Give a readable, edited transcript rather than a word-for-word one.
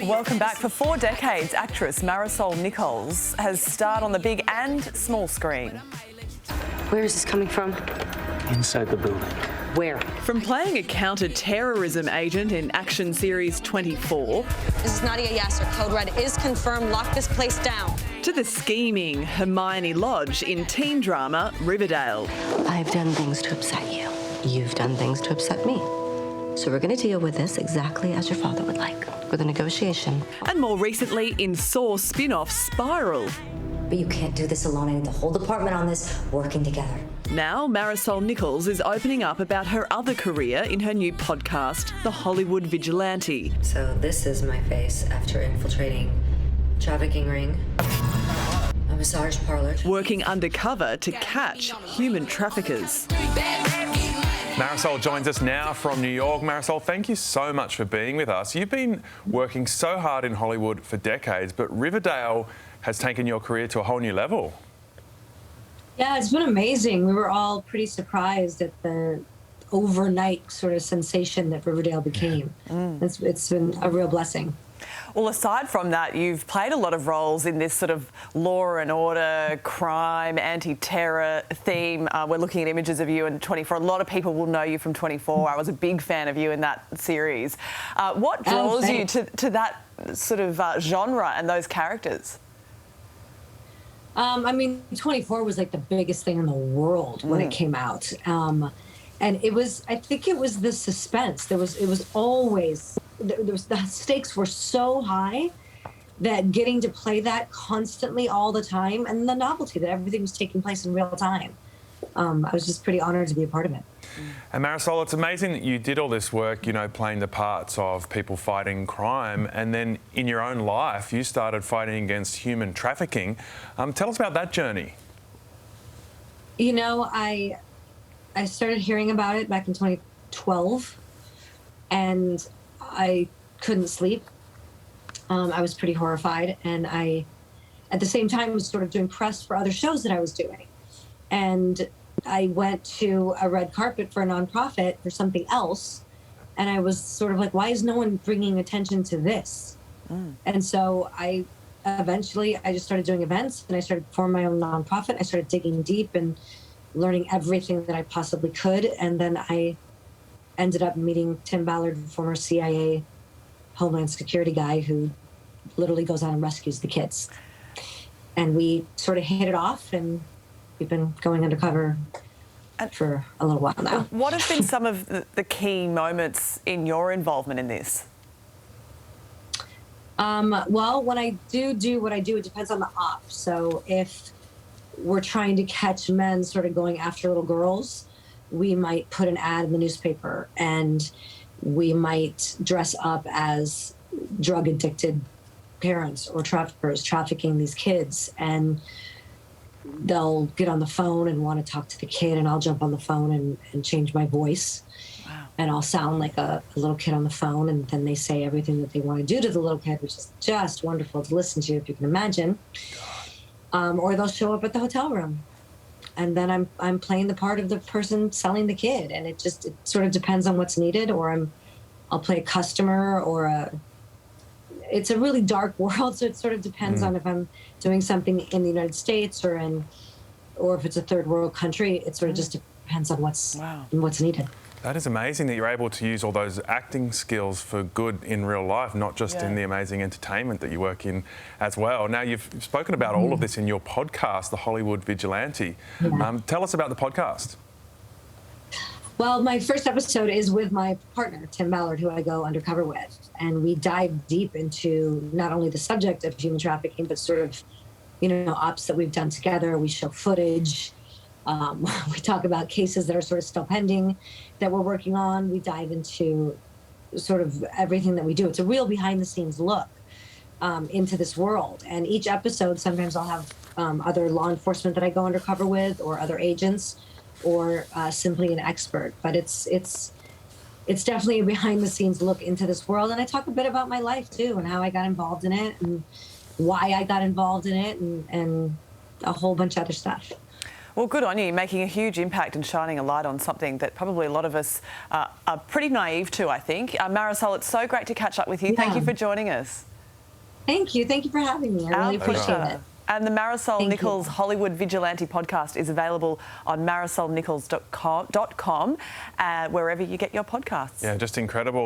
Welcome back. For 4 decades, actress Marisol Nichols has starred on the big and small screen. Where is this coming from? Inside the building. Where? From playing a counter-terrorism agent in action series 24... This is Nadia Yasser. Code Red is confirmed. Lock this place down. ...to the scheming Hermione Lodge in teen drama Riverdale. I've done things to upset you. You've done things to upset me. So we're going to deal with this exactly as your father would like, with a negotiation. And more recently in Saw spin-off Spiral. But you can't do this alone. I need the whole department on this, working together. Now, Marisol Nichols is opening up about her other career in her new podcast, The Hollywood Vigilante. So this is my face after infiltrating a trafficking ring, a massage parlor. Working undercover to catch human traffickers. Marisol joins us now from New York. Marisol, thank you so much for being with us. You've been working so hard in Hollywood for decades, but Riverdale has taken your career to a whole new level. Yeah, it's been amazing. We were all pretty surprised at the overnight sort of sensation that Riverdale became. It's been a real blessing. Well, aside from that, you've played a lot of roles in this sort of law and order, crime, anti-terror theme. We're looking at images of you in 24. A lot of people will know you from 24. I was a big fan of you in that series. What draws you to that sort of genre and those characters? I mean, 24 was like the biggest thing in the world when it came out. And it was, I think it was the suspense. It was always, the stakes were so high that getting to play that constantly all the time, and the novelty that everything was taking place in real time. I was just pretty honored to be a part of it. And Marisol, it's amazing that you did all this work, you know, playing the parts of people fighting crime, and then in your own life, you started fighting against human trafficking. Tell us about that journey. You know, I started hearing about it back in 2012, and I couldn't sleep. I was pretty horrified, and I, at the same time, was sort of doing press for other shows that I was doing. And I went to a red carpet for a nonprofit for something else, and I was sort of like, why is no one bringing attention to this? And so I just started doing events, and I started forming my own nonprofit. I started digging deep and learning everything that I possibly could, and then I ended up meeting Tim Ballard, former CIA Homeland Security guy who literally goes out and rescues the kids. And we sort of hit it off, and we've been going undercover for a little while now. What have been some of the key moments in your involvement in this? Well, when I do what I do, it depends on the op. So if we're trying to catch men sort of going after little girls, we might put an ad in the newspaper, and we might dress up as drug-addicted parents or traffickers trafficking these kids, and they'll get on the phone and want to talk to the kid, and I'll jump on the phone and change my voice. Wow. And I'll sound like a little kid on the phone, and then they say everything that they want to do to the little kid, which is just wonderful to listen to, if you can imagine. Or they'll show up at the hotel room, and then I'm playing the part of the person selling the kid, and it sort of depends on what's needed. Or I'll play a customer, or it's a really dark world, so it sort of depends on if I'm doing something in the United States or if it's a third world country. It sort of just depends on what's needed. That is amazing that you're able to use all those acting skills for good in real life, not just in the amazing entertainment that you work in as well. Now, you've spoken about all of this in your podcast, The Hollywood Vigilante. Tell us about the podcast. Well, my first episode is with my partner, Tim Ballard, who I go undercover with. And we dive deep into not only the subject of human trafficking, but sort of, ops that we've done together. We show footage. We talk about cases that are sort of still pending that we're working on. We dive into sort of everything that we do. It's a real behind-the-scenes look into this world. And each episode, sometimes I'll have other law enforcement that I go undercover with, or other agents, or simply an expert. But it's definitely a behind-the-scenes look into this world. And I talk a bit about my life, too, and how I got involved in it, and why I got involved in it, and a whole bunch of other stuff. Well, good on you, making a huge impact and shining a light on something that probably a lot of us are pretty naive to, I think. Marisol, it's so great to catch up with you. Thank you for joining us. Thank you. Thank you for having me. I really appreciate it. And the Marisol Nichols Hollywood Vigilante podcast is available on marisolnichols.com, wherever you get your podcasts. Yeah, just incredible.